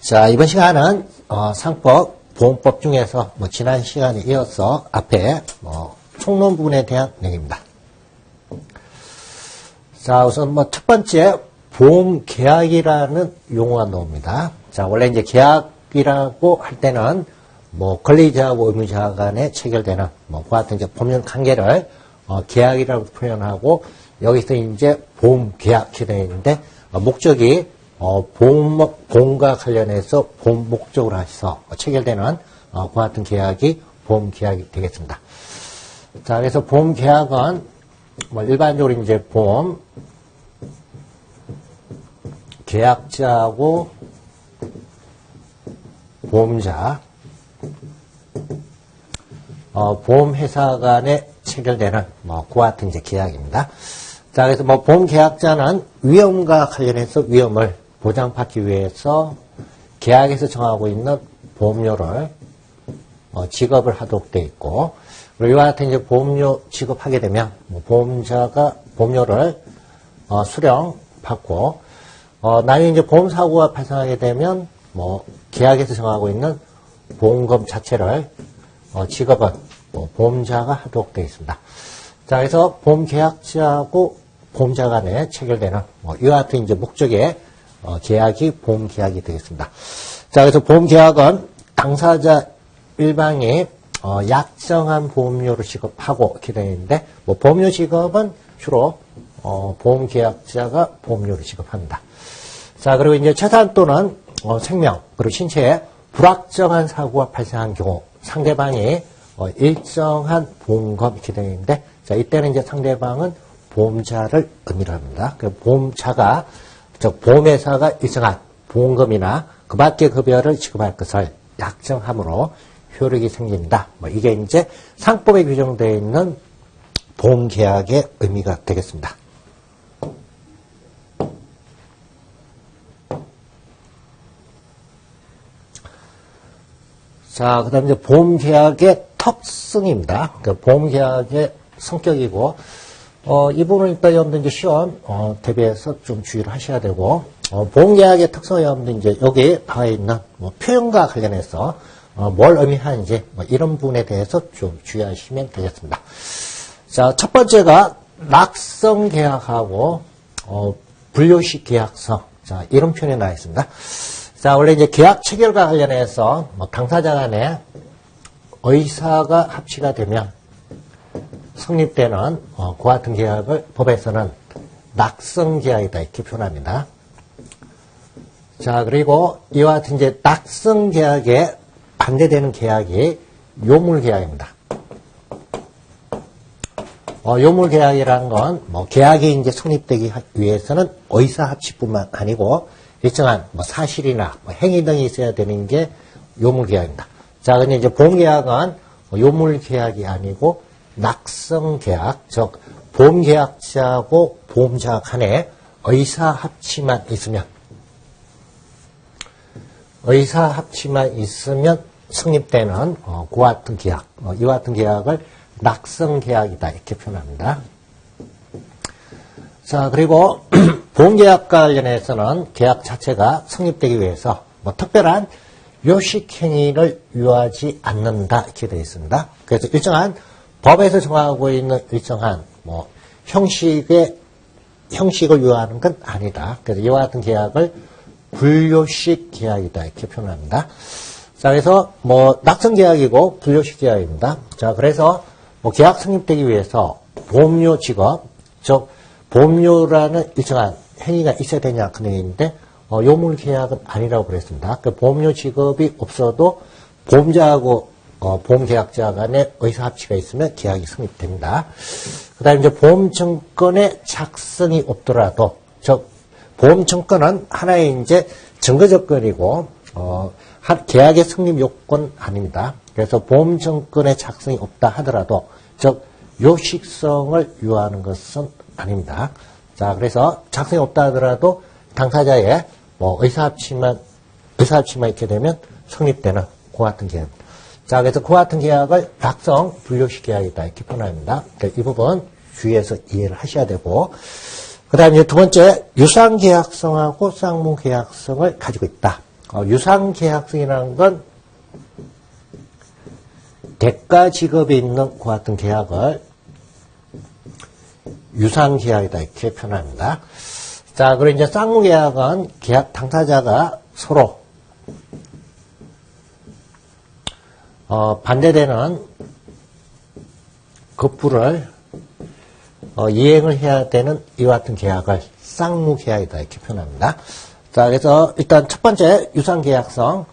자, 이번 시간은 상법, 보험법 중에서 지난 시간에 이어서 앞에 총론 부분에 대한 내용입니다. 자, 우선 첫 번째 보험계약이라는 용어가 나옵니다. 자, 원래 이제 계약이라고 할 때는 권리자하고 의무자 간에 체결되는 그와 같은 이제 법률 관계를 계약이라고 표현하고, 여기서 이제 보험계약이 되어 있는데 목적이 보험과 관련해서 보험 목적으로 해서 체결되는 그와 같은 계약이 보험계약이 되겠습니다. 자, 그래서 보험계약은 일반적으로 이제 보험 계약자하고 보험자, 보험회사 간에 체결되는 그와 같은 이제 계약입니다. 자, 그래서 보험계약자는 위험과 관련해서 위험을 보장받기 위해서 계약에서 정하고 있는 보험료를 지급을 하도록 되어 있고, 그리고 이와 같은 이제 보험료 지급하게 되면 보험자가 보험료를 수령받고, 나중에 이제 보험사고가 발생하게 되면 계약에서 정하고 있는 보험금 자체를 지급은 보험자가 하도록 되어 있습니다. 자, 그래서 보험계약자하고 보험자 간에 체결되는 이와 같은 이제 목적의 계약이 보험계약이 되겠습니다. 자, 그래서 보험계약은 당사자 일방이 약정한 보험료를 지급하고 이렇게 되어 있는데, 보험료 지급은 주로 보험계약자가 보험료를 지급합니다. 자, 그리고 이제 재산 또는 생명, 그리고 신체에 불확정한 사고가 발생한 경우 상대방이 일정한 보험금 이렇게 되어 있는데, 자, 이때는 이제 상대방은 보험자를 의미를 합니다. 그 보험자가, 즉 보험회사가 일정한 보험금이나 그 밖의 급여를 지급할 것을 약정함으로 효력이 생긴다. 이게 이제 상법에 규정되어 있는 보험계약의 의미가 되겠습니다. 자, 그 다음에 이제 보험계약의 특성입니다. 그러니까 보험계약의 성격이고, 이 부분은 일단 여러분들 이제 시험 대비해서 좀 주의를 하셔야 되고, 보험계약의 특성이 여러분들 이제 여기 나와 있는 표현과 관련해서 뭘 의미하는지 이런 부분에 대해서 좀 주의하시면 되겠습니다. 자, 첫 번째가 낙성계약하고 분료식 계약서. 자, 이런 표현이 나와 있습니다. 자, 원래 이제 계약 체결과 관련해서 당사자 간에 의사가 합치가 되면 성립되는 그와 같은 계약을 법에서는 낙성계약이다 이렇게 표현합니다. 자, 그리고 이와 같은 이제 낙성계약에 반대되는 계약이 요물계약입니다. 요물계약이라는 건 계약이 이제 성립되기 위해서는 의사합치뿐만 아니고 일정한 사실이나 행위 등이 있어야 되는 게 요물계약입니다. 자, 근데 이제 보험계약은 요물계약이 아니고 낙성계약, 즉 보험계약자하고 보험자 간에 의사합치만 있으면 성립되는 그와 같은 계약, 이와 같은 계약을 낙성계약이다 이렇게 표현합니다. 자, 그리고 보험계약과 관련해서는 계약 자체가 성립되기 위해서 특별한 요식행위를 유하지 않는다 이렇게 되어 있습니다. 그래서 일정한 법에서 정하고 있는 일정한 형식을 유하는 건 아니다. 그래서 이와 같은 계약을 분료식 계약이다 이렇게 표현합니다. 자, 그래서 낙성계약이고 분료식 계약입니다. 자, 그래서 계약 성립되기 위해서 보험료 지급, 즉 보험료라는 일정한 행위가 있어야 되냐 그 얘기인데, 요물계약은 아니라고 그랬습니다. 그 보험료 지급이 없어도 보험자하고 보험계약자 간에 의사합치가 있으면 계약이 성립됩니다. 그 다음에 이제 보험증권의 작성이 없더라도, 즉 보험증권은 하나의 이제 증거조건이고 계약의 성립 요건 아닙니다. 그래서 보험증권의 작성이 없다 하더라도, 즉 요식성을 유하는 것은 아닙니다. 자, 그래서 작성이 없다 하더라도 당사자의 의사합치만 있게 되면 성립되는 그와 같은 계약입니다. 자, 그래서 그와 같은 계약을 낙성 분료식 계약이다 이렇게 표현합니다. 이 부분 주의해서 이해를 하셔야 되고, 그 다음에 두 번째, 유상계약성하고 쌍무계약성을 가지고 있다. 유상계약성이라는 건 대가 지급이 있는 그 같은 계약을 유상계약이다 이렇게 표현합니다. 자, 그리고 이제 쌍무계약은 계약 당사자가 서로 반대되는 급부를 이행을 해야 되는 이와 같은 계약을 쌍무계약이다 이렇게 표현합니다. 자, 그래서 일단 첫 번째 유상계약성,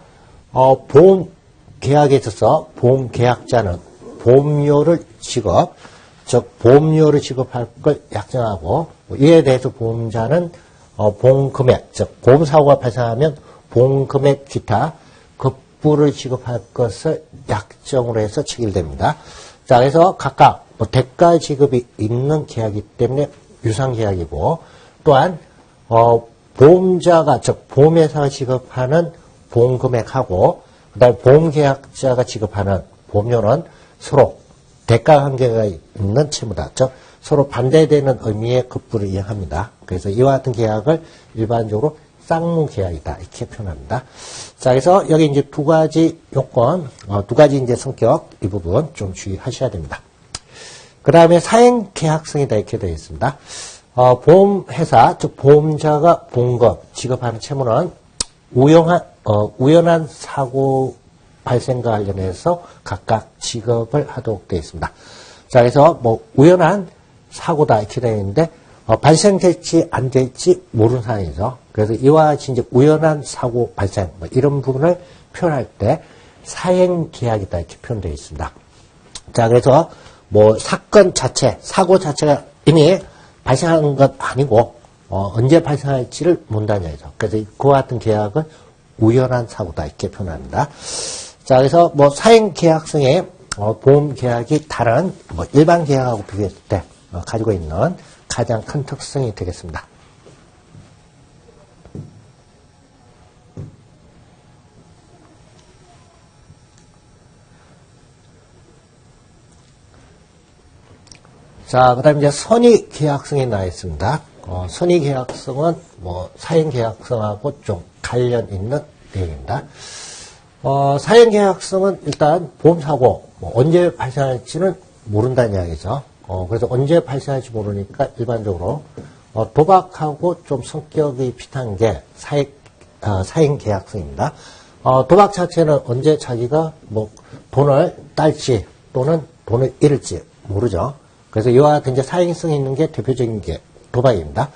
보험계약에 있어서 보험계약자는 보험료를 지급, 즉 보험료를 지급할 걸 약정하고 이에 대해서 보험자는 보험금액, 즉 보험사고가 발생하면 보험금액 기타 급부를 지급할 것을 약정으로 해서 체결됩니다. 자, 그래서 각각 대가 지급이 있는 계약이기 때문에 유상계약이고, 또한 보험자가, 즉 보험회사가 지급하는 보험금액하고 그다음에 보험계약자가 지급하는 보험료는 서로 대가 관계가 있는 채무다. 즉 서로 반대되는 의미의 급부를 이행합니다. 그래서 이와 같은 계약을 일반적으로 쌍무계약이다 이렇게 표현합니다. 자, 그래서 여기 이제 두 가지 요건, 두 가지 이제 성격 이 부분 좀 주의하셔야 됩니다. 그 다음에 사행계약성이다 이렇게 되어 있습니다. 보험회사, 즉 보험자가 보험금 지급하는 채무는 우연한 사고 발생과 관련해서 각각 지급을 하도록 되어 있습니다. 자, 그래서 우연한 사고다 이렇게 되어 있는데 발생될지 안 될지 모르는 상황이죠. 그래서 이와 같이 이제 우연한 사고 발생 이런 부분을 표현할 때 사행계약이다 이렇게 표현되어 있습니다. 자, 그래서 사건 자체, 사고 자체가 이미 발생하는 것 아니고 언제 발생할지를 모른다는 얘기죠. 그래서 그와 같은 계약은 우연한 사고다 이렇게 표현합니다. 자, 그래서 사행계약성의 보험계약이 다른 일반 계약하고 비교했을 때 가지고 있는 가장 큰 특성이 되겠습니다. 자, 그 다음에 이제 선의계약성이 나와 있습니다. 선의계약성은 사행계약성하고 좀 관련 있는 내용입니다. 사행계약성은 일단 보험사고 언제 발생할지는 모른다는 이야기죠. 그래서 언제 발생할지 모르니까 일반적으로 도박하고 좀 성격이 비슷한 게 사행계약성입니다. 도박 자체는 언제 자기가 돈을 딸지 또는 돈을 잃을지 모르죠. 그래서 이와 같은 이제 사행성이 있는 게 대표적인 게 도박입니다.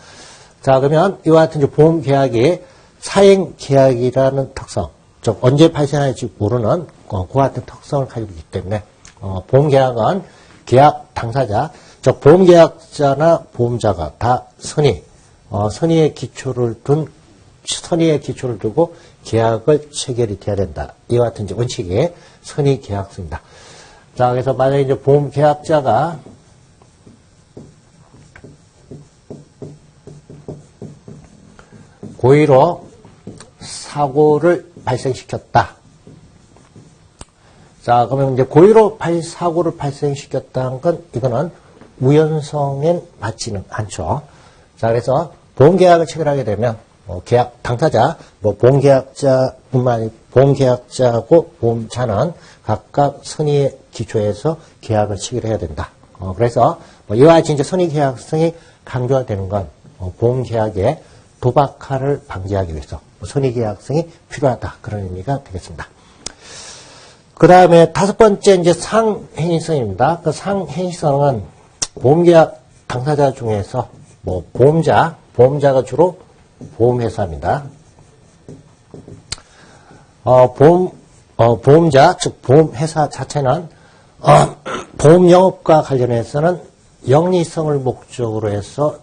자, 그러면 이와 같은 이제 보험계약이 사행계약이라는 특성, 즉 언제 발생할지 모르는 그 같은 특성을 가지고 있기 때문에 보험계약은 계약 당사자, 즉 보험계약자나 보험자가 다 선의의 기초를 두고 계약을 체결이 돼야 된다. 이와 같은 이제 원칙이 선의계약서입니다. 자, 그래서 만약에 이제 보험계약자가 고의로 사고를 발생시켰다. 자, 그러면 이제 고의로 사고를 발생시켰다는 건 이거는 우연성엔 맞지는 않죠. 자, 그래서 보험계약을 체결하게 되면 계약 당사자, 보험계약자뿐만 아니라 보험계약자하고 보험자는 각각 선의의 기초에서 계약을 체결해야 된다. 그래서 이와 같이 이제 선의계약성이 강조가 되는 건 보험계약의 도박화를 방지하기 위해서 선의계약성이 필요하다. 그런 의미가 되겠습니다. 그 다음에 다섯 번째 이제 상행위성입니다. 그 상행위성은 보험계약 당사자 중에서 보험자가 주로 보험회사입니다. 보험자, 즉 보험회사 자체는 보험영업과 관련해서는 영리성을 목적으로 해서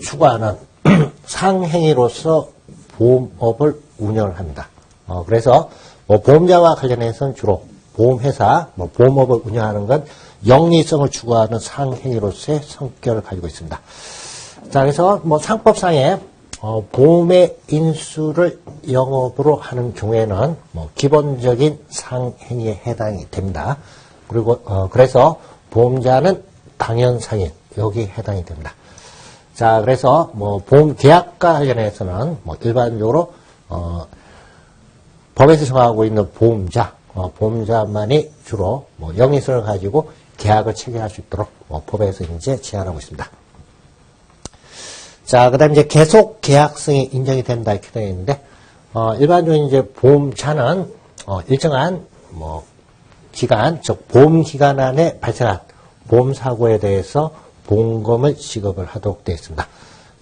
추구하는 상행위로서 보험업을 운영을 합니다. 그래서 보험자와 관련해서는 주로 보험회사, 보험업을 운영하는 건 영리성을 추구하는 상행위로서의 성격을 가지고 있습니다. 자, 그래서 상법상에 보험의 인수를 영업으로 하는 경우에는 기본적인 상행위에 해당이 됩니다. 그리고 그래서 보험자는 당연상인 여기에 해당이 됩니다. 자, 그래서 보험 계약과 관련해서는 일반적으로 법에서 정하고 있는 보험자, 보험자만이 주로 영리성을 가지고 계약을 체결할 수 있도록 법에서 이제 제한하고 있습니다. 자, 그 다음에 이제 계속 계약성이 인정이 된다 이렇게 되어 있는데, 일반적인 이제 보험자는, 일정한 기간, 즉, 보험 기간 안에 발생한 보험사고에 대해서 보험금을 지급을 하도록 되어 있습니다.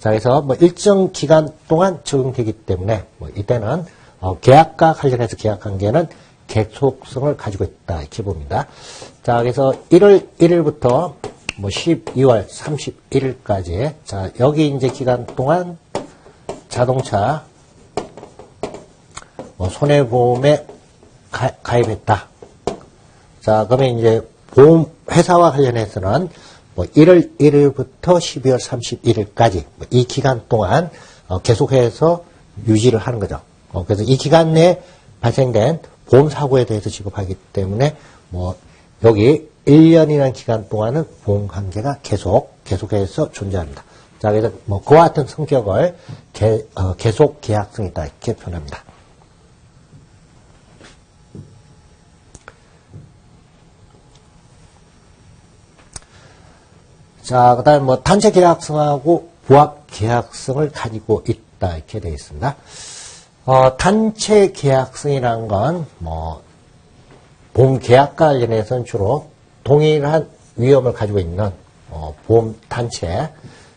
자, 그래서 일정 기간 동안 적용되기 때문에, 이때는, 계약과 관련해서 계약 관계는 계속성을 가지고 있다 이렇게 봅니다. 자, 그래서 1월 1일부터 12월 31일까지, 자, 여기 이제 기간 동안 자동차 손해보험에 가입했다. 자, 그러면 이제 보험 회사와 관련해서는 1월 1일부터 12월 31일까지 이 기간 동안 계속해서 유지를 하는 거죠. 그래서 이 기간 내에 발생된 보험 사고에 대해서 지급하기 때문에 여기 1년이라는 기간 동안은 보험 관계가 계속해서 존재합니다. 자, 그래서 그와 같은 성격을 계속 계약성이다 이렇게 표현합니다. 자, 그 다음에 단체 계약성하고 부합 계약성을 가지고 있다 이렇게 되어 있습니다. 단체 계약성이라는 건 보험 계약과 관련해서는 주로 동일한 위험을 가지고 있는 보험 단체.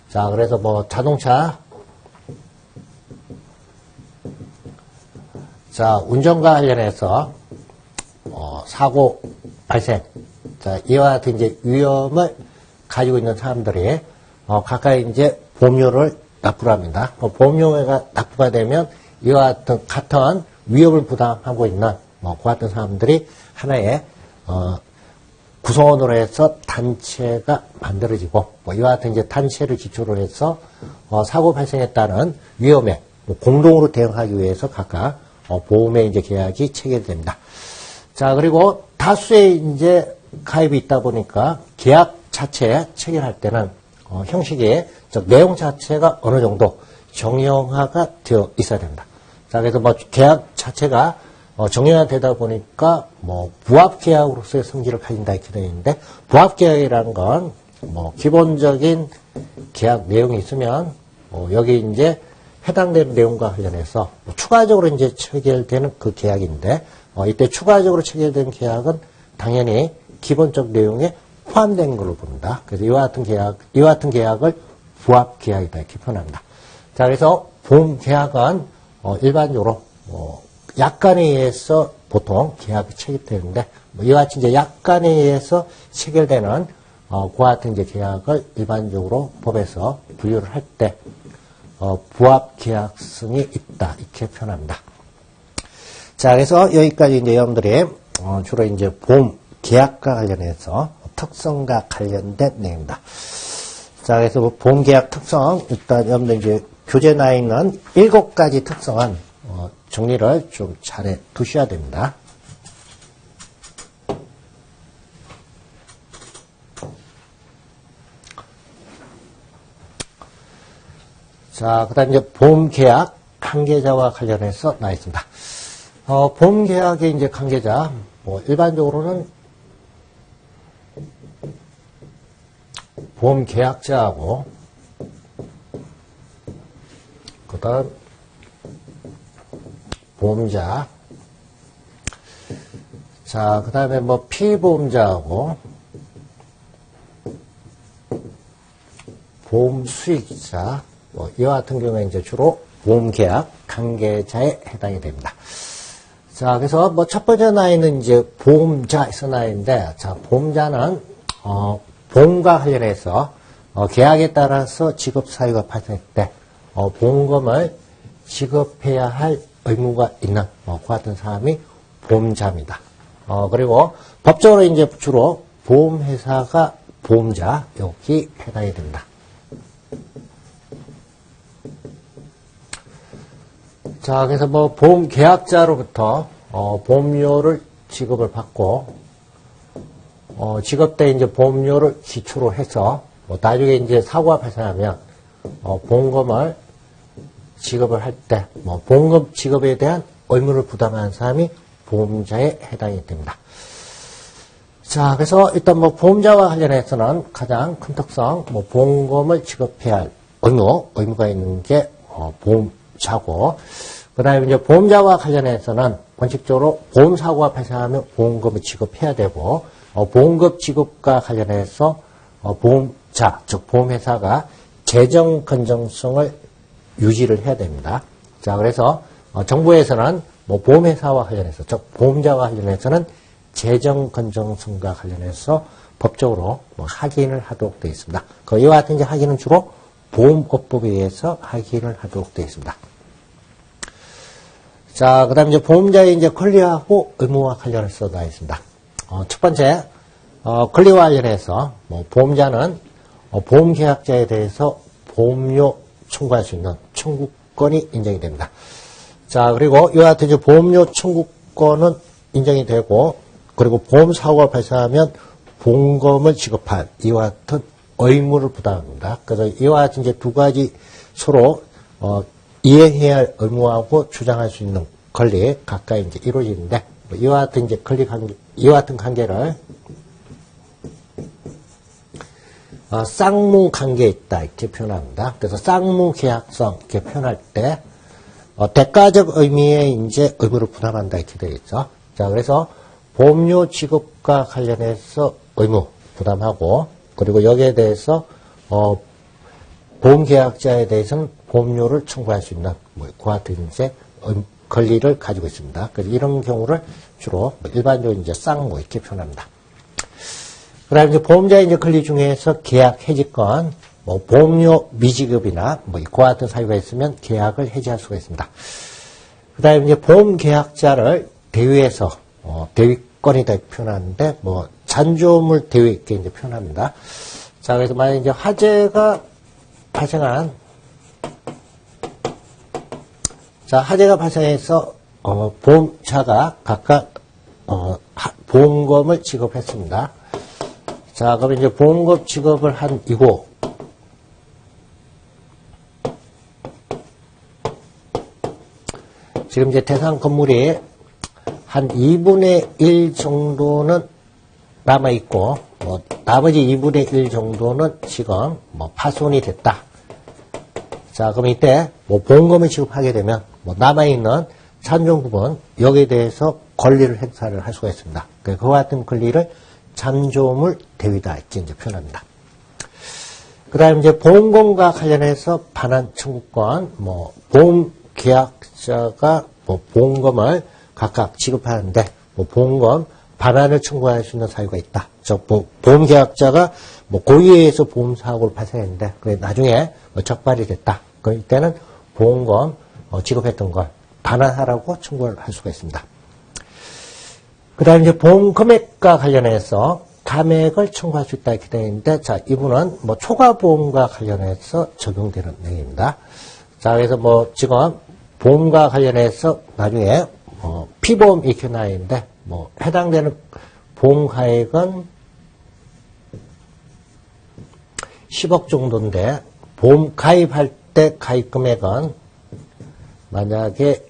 자, 그래서 자동차 자, 운전과 관련해서 사고 발생. 자, 이와 같은 이제 위험을 가지고 있는 사람들이 가까이 이제 보험료를 납부를 합니다. 보험료가 납부가 되면 이와 같은 위험을 부담하고 있는 그 같은 사람들이 하나의 구성원으로 해서 단체가 만들어지고 이와 같은 이제 단체를 기초로 해서 사고 발생에 따른 위험에 공동으로 대응하기 위해서 각각 보험의 이제 계약이 체결됩니다. 자, 그리고 다수의 이제 가입이 있다 보니까 계약 자체 체결할 때는 형식이 즉 내용 자체가 어느 정도 정형화가 되어 있어야 됩니다. 자, 그래서 계약 자체가 정형화되다 보니까 부합 계약으로서의 성질을 가진다 이렇게 되어 있는데, 부합 계약이라는 건 기본적인 계약 내용이 있으면 여기 이제 해당되는 내용과 관련해서 추가적으로 이제 체결되는 그 계약인데, 이때 추가적으로 체결된 계약은 당연히 기본적 내용에 포함된 걸로 봅니다. 그래서 이와 같은 계약을 부합 계약이다 이렇게 표현합니다. 자, 그래서 보험 계약은 일반적으로 약관에 의해서 보통 계약이 체결되는데, 이와 같이 이제 약관에 의해서 체결되는 그와 같은 이제 계약을 일반적으로 법에서 분류를 할 때 부합 계약성이 있다 이렇게 표현합니다. 자, 그래서 여기까지 이제 여러분들이 주로 이제 보험 계약과 관련해서 특성과 관련된 내용입니다. 자, 그래서 보험 계약 특성, 일단 여러분들 이제 교재에 나와 있는 7가지 특성은 정리를 좀 잘해 두셔야 됩니다. 자, 그 다음 이제 보험 계약 관계자와 관련해서 나와 있습니다. 보험 계약의 이제 관계자, 일반적으로는 보험 계약자하고, 그 다음, 보험자, 자, 그 다음에 피보험자하고, 보험 수익자, 이와 같은 경우에 이제 주로 보험 계약 관계자에 해당이 됩니다. 자, 그래서 첫 번째 나이는 이제 보험자에서 나이인데, 자, 보험자는, 보험과 관련해서 계약에 따라서 지급 사유가 발생할 때 보험금을 지급해야 할 의무가 있는 그 같은 사람이 보험자입니다. 그리고 법적으로 이제 주로 보험회사가 보험자 여기 해당이 됩니다. 자, 그래서 보험 계약자로부터 보험료를 지급을 받고 지급된 이제 보험료를 기초로 해서 나중에 이제 사고가 발생하면 보험금을 지급을 할 때, 뭐, 보험금 지급에 대한 의무를 부담하는 사람이 보험자에 해당이 됩니다. 자, 그래서 일단 뭐, 보험자와 관련해서는 가장 큰 특성, 뭐, 보험금을 지급해야 할 의무가 있는 게, 보험자고, 그 다음에 이제 보험자와 관련해서는 원칙적으로 보험사고가 발생하면 보험금을 지급해야 되고, 보험금 지급과 관련해서 보험자, 즉 보험회사가 재정 건전성을 유지를 해야 됩니다. 자, 그래서 정부에서는 뭐 보험회사와 관련해서, 즉 보험자와 관련해서는 재정 건전성과 관련해서 법적으로 뭐 확인을 하도록 되어 있습니다. 이와 같은 이제 확인은 주로 보험업법에 의해서 확인을 하도록 되어 있습니다. 자, 그 다음에 이제 보험자의 이제 권리하고 의무와 관련해서 나와 있습니다. 첫 번째, 권리와 관련해서, 뭐, 보험자는, 보험계약자에 대해서 보험료 청구할 수 있는 청구권이 인정이 됩니다. 자, 그리고 이와 같은 이제 보험료 청구권은 인정이 되고, 그리고 보험사고가 발생하면 보험금을 지급할 이와 같은 의무를 부담합니다. 그래서 이와 같은 이제 두 가지 서로, 이행해야 할 의무하고 주장할 수 있는 권리 가까이 이제 이루어지는데, 이와 같은 이제 권리 관계, 이와 같은 관계를 쌍무 관계에 있다 이렇게 표현합니다. 그래서 쌍무 계약성 이렇게 표현할 때 대가적 의미의 이제 의무를 부담한다 이렇게 되어 있죠. 자, 그래서 보험료 지급과 관련해서 의무 부담하고, 그리고 여기에 대해서 보험계약자에 대해서는 보험료를 청구할 수 있는 뭐 그와 같은 이제 권리를 가지고 있습니다. 그래서 이런 경우를 주로 일반적으로 이제 쌍무 이렇게 표현합니다. 그다음에 이제 보험자의 이제 권리 중에서 계약 해지권, 뭐 보험료 미지급이나 뭐 그와 같은 사유가 있으면 계약을 해지할 수가 있습니다. 그다음에 이제 보험계약자를 대위에서 대위권이다 표현하는데, 뭐 잔조물 대위 이렇게 이제 표현합니다. 자, 그래서 만약 이제 화재가 발생한, 자, 화재가 발생해서 보험자가 각각 보험금을 지급했습니다. 자, 그럼 이제 보험금 지급을 한 이후 지금 이제 대상 건물이 한 2분의 1 정도는 남아있고, 뭐, 나머지 2분의 1 정도는 지금 뭐 파손이 됐다. 자, 그럼 이때 뭐 보험금을 지급하게 되면 뭐 남아있는 잔존 부분, 여기에 대해서 권리를 행사를 할 수가 있습니다. 그와 같은 권리를 잔조물 대위다 이렇게 이제 표현합니다. 그 다음에 이제 보험금과 관련해서 반환 청구권, 뭐 보험 계약자가 뭐 보험금을 각각 지급하는데, 뭐 보험금 반환을 청구할 수 있는 사유가 있다. 보험 계약자가 뭐 고의에 의해서 보험 사고를 발생했는데, 그래 나중에 뭐 적발이 됐다. 그럴 때는 보험금 지급했던 걸 반환하라고 청구를 할 수가 있습니다. 그 다음에 이제 보험 금액과 관련해서 감액을 청구할 수 있다 이렇게 되어 있는데, 자, 이분은 뭐 초과보험과 관련해서 적용되는 내용입니다. 자, 그래서 뭐 지금 보험과 관련해서 나중에 피보험 이렇게 나와 있는데, 뭐 해당되는 보험 가액은 10억 정도인데, 보험 가입할 때 가입 금액은 만약에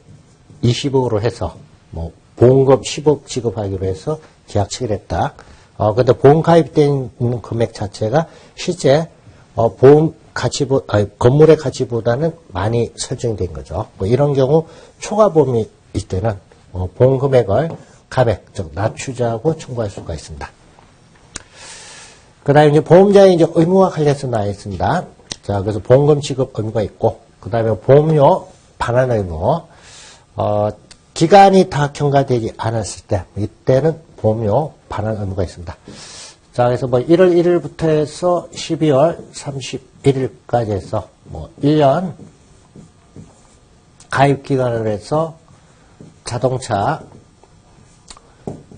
20억으로 해서 뭐 보험금 10억 지급하기로 해서 계약 체결했다. 근데 보험 가입된 금액 자체가 실제 보험 건물의 가치보다는 많이 설정된 거죠. 뭐 이런 경우 초과보험이 있을 때는 보험 금액을 감액, 즉 낮추자고 청구할 수가 있습니다. 그 다음에 이제 보험자의 이제 의무와 관련해서 나와 있습니다. 자, 그래서 보험금 지급 의무가 있고, 그 다음에 보험료 반환 의무, 기간이 다 경과되지 않았을 때, 이때는 보험료 반환 의무가 있습니다. 자, 그래서 뭐 1월 1일부터 해서 12월 31일까지 해서 뭐 1년 가입 기간을 해서 자동차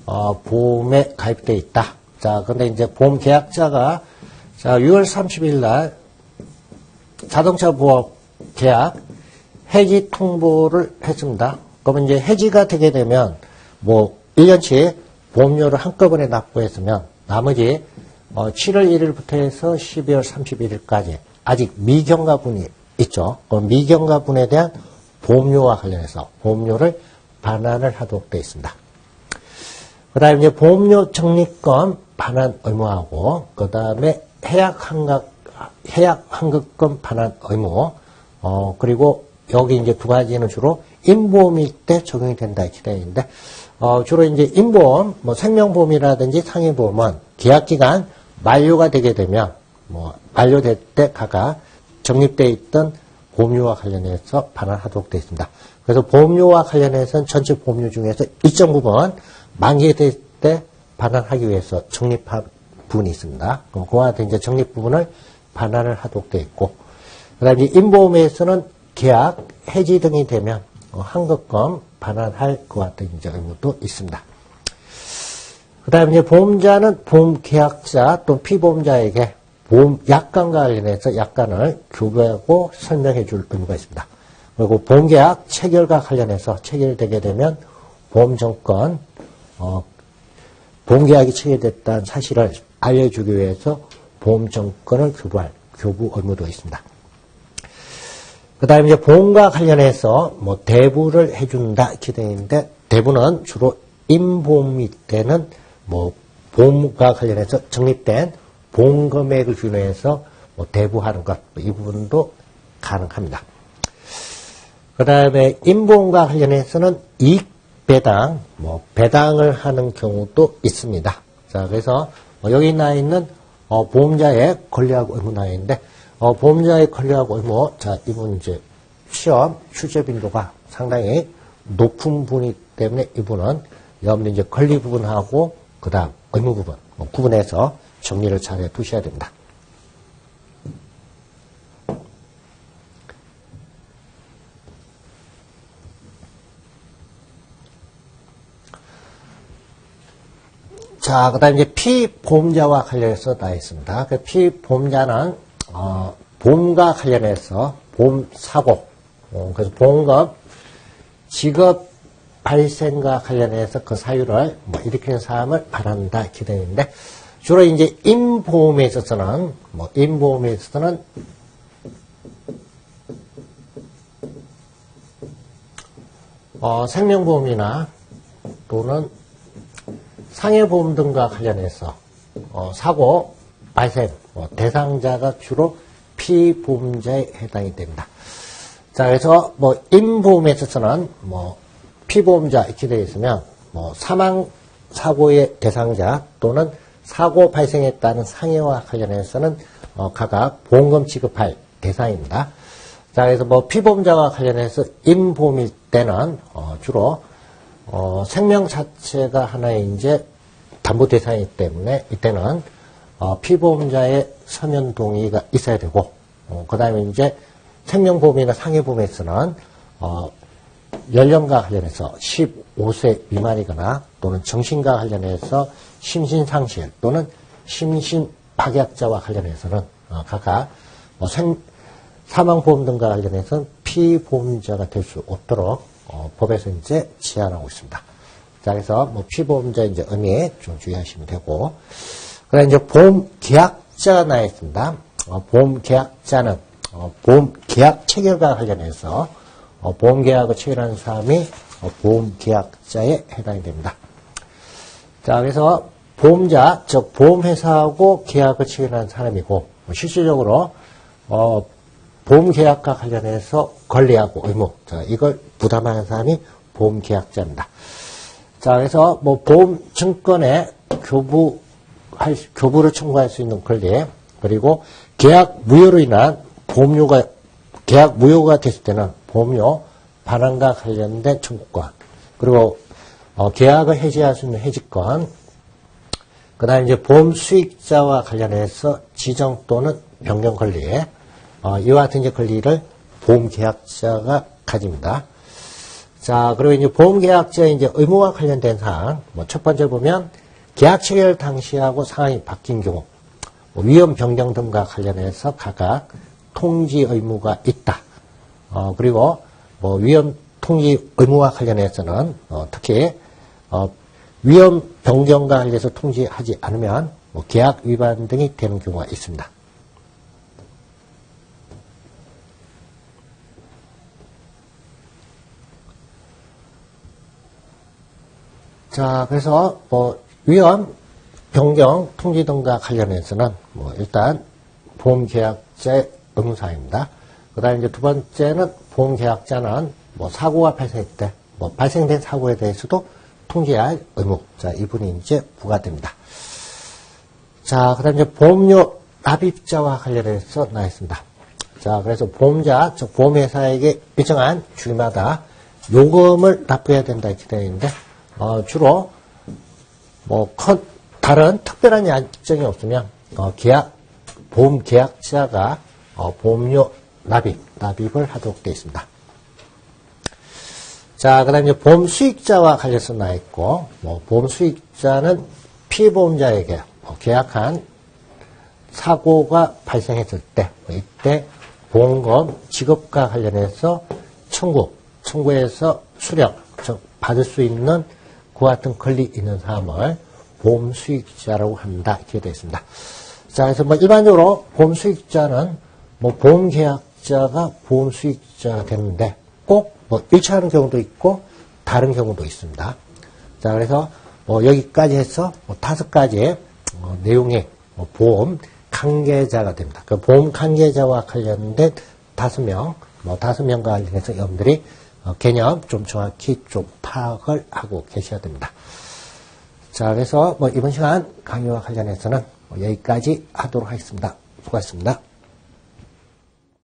보험에 가입되어 있다. 자, 근데 이제 보험 계약자가 자, 6월 30일 날 자동차 보험 계약 해지 통보를 했습니다. 그러면 이제 해지가 되게 되면 뭐 1년치 보험료를 한꺼번에 납부했으면 나머지 7월 1일부터 해서 12월 31일까지 아직 미경과분이 있죠. 그 미경과분에 대한 보험료와 관련해서 보험료를 반환을 하도록 되어 있습니다. 그 다음에 이제 보험료 적립금 반환 의무하고, 그 다음에 해약 환급금 반환 의무, 그리고 여기 이제 두 가지는 주로 임보험일 때 적용이 된다 이렇게 되어 있는데, 주로 이제 임보험, 뭐 생명보험이라든지 상해보험은 계약기간 만료가 되게 되면, 만료될 때 각각 적립되어 있던 보험료와 관련해서 반환하도록 되어 있습니다. 그래서 보험료와 관련해서는 전체 보험료 중에서 일정 부분 만기될 때 반환하기 위해서 적립한 부분이 있습니다. 그럼 그와 같은 이제 적립 부분을 반환을 하도록 되어 있고, 그 다음에 임보험에서는 계약, 해지 등이 되면 환급금 반환할 것 같은 이제 의무도 있습니다. 그 다음에 이제 보험자는 보험 계약자 또 피보험자에게 보험 약관과 관련해서 약관을 교부하고 설명해 줄 의무가 있습니다. 그리고 보험계약 체결과 관련해서 체결되게 되면 보험정권, 보험계약이 체결됐다는 사실을 알려주기 위해서 보험정권을 교부할 교부 의무도 있습니다. 그 다음에 이제 보험과 관련해서 대부를 해준다 이렇게 되어 있는데, 대부는 주로 임보험일 때는 보험과 관련해서 적립된 보험금액을 준해서 대부하는 것, 이 부분도 가능합니다. 그 다음에 임보험과 관련해서는 이익 배당, 배당을 하는 경우도 있습니다. 자, 그래서 여기 나와 있는 보험자의 권리하고 의무 나와 있는데, 보험자의 권리하고 의무, 자, 이분 이제 시험 출제 빈도가 상당히 높은 분이기 때문에 이분은 여러분들 이제 권리 부분하고 그 다음 의무 부분 구분해서 정리를 잘 해 두셔야 됩니다. 자, 그 다음에 이제 피보험자와 관련해서 나와 있습니다. 그 피보험자는, 보험과 관련해서 보험사고, 그래서 보험금 직업 발생과 관련해서 그 사유를 일으키는 사람을 말한다 이렇게 되어 있는데, 주로 이제 임보험에 있어서는 생명보험이나 또는 상해보험 등과 관련해서 사고 발생 대상자가 주로 피보험자에 해당이 됩니다. 자, 그래서 임보험에 있어서는 피보험자 이렇게 되어 있으면 사망 사고의 대상자 또는 사고 발생했다는 상해와 관련해서는 각각 보험금 지급할 대상입니다. 자, 그래서 피보험자와 관련해서 임보험일 때는 주로 생명 자체가 하나의 이제 담보 대상이기 때문에 이때는 피보험자의 서면 동의가 있어야 되고, 그 다음에 이제 생명보험이나 상해보험에서는 연령과 관련해서 15세 미만이거나 또는 정신과 관련해서 심신상실 또는 심신박약자와 관련해서는 각각 사망보험 등과 관련해서는 피보험자가 될 수 없도록 법에서 이제 제한하고 있습니다. 자, 그래서 피보험자 이제 의미에 좀 주의하시면 되고, 그다음 이제 보험계약자가 나와 있습니다. 보험계약자는 보험계약 체결과 관련해서 보험계약을 체결하는 사람이 보험계약자에 해당이 됩니다. 자, 그래서 보험자, 즉 보험회사하고 계약을 체결하는 사람이고, 실질적으로 보험계약과 관련해서 권리하고 의무, 자, 이걸 부담하는 사람이 보험계약자입니다. 자, 그래서 보험증권에 교부를 청구할 수 있는 권리, 그리고 계약 무효로 인한 계약 무효가 됐을 때는 보험료 반환과 관련된 청구권, 그리고 계약을 해지할 수 있는 해지권, 그 다음에 이제 보험 수익자와 관련해서 지정 또는 변경 권리, 이와 같은 이제 권리를 보험계약자가 가집니다. 자, 그리고 이제 보험계약자의 이제 의무와 관련된 사항, 첫 번째 보면 계약 체결 당시하고 상황이 바뀐 경우, 위험 변경 등과 관련해서 각각 통지 의무가 있다. 그리고 위험 통지 의무와 관련해서는 특히 위험 변경과 관련해서 통지하지 않으면 계약 위반 등이 되는 경우가 있습니다. 자, 그래서 뭐 위험 변경 통지 등과 관련해서는 뭐 일단 보험계약자의 의무사항입니다. 그 다음에 이제 두 번째는 보험계약자는 뭐 사고가 발생할 때, 뭐 발생된 사고에 대해서도 통지할 의무. 자, 이 부분이 이제 부과됩니다. 자, 그 다음에 이제 보험료 납입자와 관련해서 나와 있습니다. 자, 그래서 보험자, 즉 보험회사에게 일정한 주기마다 요금을 납부해야 된다 이렇게 되어 있는데, 주로 뭐 다른 특별한 약정이 없으면 보험 계약자가 보험료 납입을 하도록 되어 있습니다. 자, 그 다음에 이제 보험 수익자와 관련해서 나와 있고, 뭐 보험 수익자는 피보험자에게 계약한 사고가 발생했을 때, 이때 보험금 지급과 관련해서 청구에서 수령, 즉 받을 수 있는 그와 같은 권리 있는 사람을 보험 수익자라고 한다 이렇게 되어 있습니다. 자, 그래서 뭐 일반적으로 보험 수익자는 뭐 보험 계약자가 보험 수익자가 되는데 꼭 뭐 일치하는 경우도 있고 다른 경우도 있습니다. 자, 그래서 뭐 여기까지 해서 뭐 5가지의 내용의 보험 관계자가 됩니다. 그 보험 관계자와 관련된 5명, 뭐 5명과 관련해서 여러분들이 개념 좀 정확히 좀 파악을 하고 계셔야 됩니다. 자, 그래서 뭐 이번 시간 강의와 관련해서는 여기까지 하도록 하겠습니다. 수고하셨습니다.